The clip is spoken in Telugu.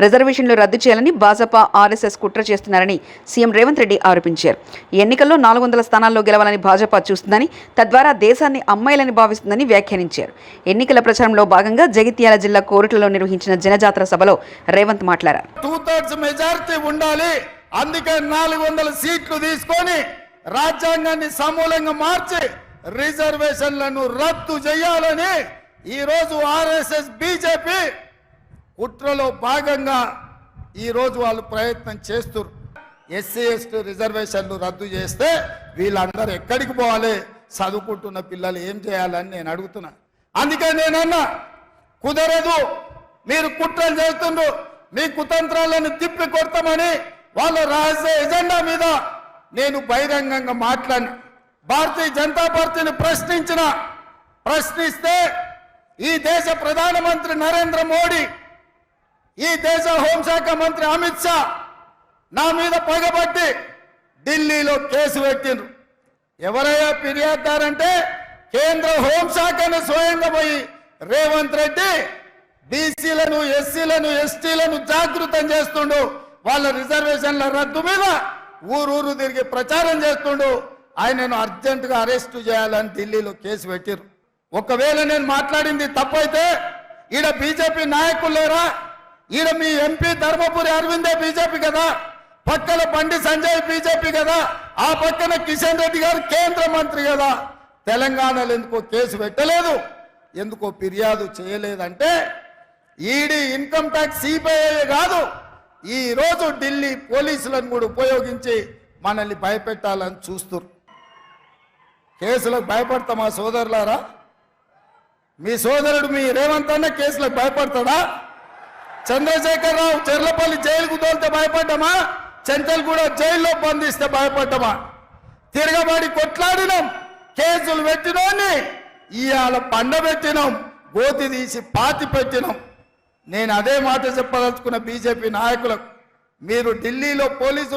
రిజర్వేషన్లు రద్దు చేయాలని భాజపా ఆర్ఎస్ఎస్ కుట్ర చేస్తున్నారని సీఎం రేవంత్ రెడ్డి ఆరోపించారు. ఎన్నికల్లో 400 స్థానాల్లో గెలవాలని భాజపా చూస్తుందని, తద్వారా దేశాన్ని అమ్మాయిలని భావిస్తుందని వ్యాఖ్యానించారు. ఎన్నికల ప్రచారంలో భాగంగా జగిత్యాల జిల్లా కోరుట్లలో నిర్వహించిన జనజాతర సభలో రేవంత్ మాట్లాడారు. 2/3 మెజారిటీ ఉండాలి, అందుకే 400 సీట్లు తీసుకొని రాజ్యాంగాన్ని సమూలంగా మార్చి రిజర్వేషన్లను రద్దు చేయాలని ఈరోజు ఆర్ఎస్ఎస్ బీజేపీ కుట్రలో భాగంగా ఈరోజు వాళ్ళు ప్రయత్నం చేస్తున్నారు. ఎస్సీ ఎస్టీ రిజర్వేషన్లు రద్దు చేస్తే వీళ్ళందరూ ఎక్కడికి పోవాలి, చదువుకుంటున్న పిల్లలు ఏం చేయాలని నేను అడుగుతున్నా. అందుకే నేనన్నా కుదరదు, మీరు కుట్రలు చేస్తుండ్రు, మీ కుతంత్రాలను తిప్పి కొడతామని వాళ్ళ రహస్య ఎజెండా మీద నేను బహిరంగంగా మాట్లాడిన. భారతీయ జనతా పార్టీని ప్రశ్నిస్తే ఈ దేశ ప్రధానమంత్రి నరేంద్ర మోడీ, ఈ దేశ హోంశాఖ మంత్రి అమిత్ షా నా మీద పగబట్టి ఢిల్లీలో కేసు పెట్టిండ్రు. ఎవరయ్యా ఫిర్యాదుదారంటే కేంద్ర హోంశాఖను స్వయంగా పోయి రేవంత్ రెడ్డి బీసీలను, ఎస్సీలను, ఎస్టీలను జాగృతం చేస్తుండు. వాళ్ళ రిజర్వేషన్ల రద్దు మీద ఊరూరు తిరిగి ప్రచారం చేస్తుండు. ఆయనను అర్జెంటుగా అరెస్టు చేయాలని ఢిల్లీలో కేసు పెట్టిరు. ఒకవేళ నేను మాట్లాడింది తప్పైతే ఈడ బీజేపీ నాయకులు లేరా? ఈడ మీ ఎంపీ ధర్మపురి అరవిందే బీజేపీ కదా, పక్కన బండి సంజయ్ బీజేపీ కదా, ఆ పక్కన కిషన్ రెడ్డి గారు కేంద్ర మంత్రి కదా. తెలంగాణలో ఎందుకో కేసు పెట్టలేదు, ఎందుకో ఫిర్యాదు చేయలేదంటే ఈడీ, ఇన్కమ్ ట్యాక్స్, సిబిఐ కాదు, ఈ రోజు ఢిల్లీ పోలీసులను కూడా ఉపయోగించి మనల్ని భయపెట్టాలని చూస్తున్నారు. కేసులకు భయపడతామా సోదరులారా? మీ సోదరుడు మీ రేవంత్ అన్న కేసులకు భయపడతాడా? చంద్రశేఖరరావు చెర్లపల్లి జైలుకు తోలితే భయపడ్డామా? చెంచల్గూడ జైల్లో బంధిస్తే భయపడ్డామా? తిరగబడి కొట్లాడినాం, కేసులు పెట్టినోని ఇవాళ పండబెట్టినాం, గోతి తీసి పాతి పెట్టినాం. నేను అదే మాట చెప్పదలుచుకున్న బీజేపీ నాయకులకు, మీరు ఢిల్లీలో పోలీసు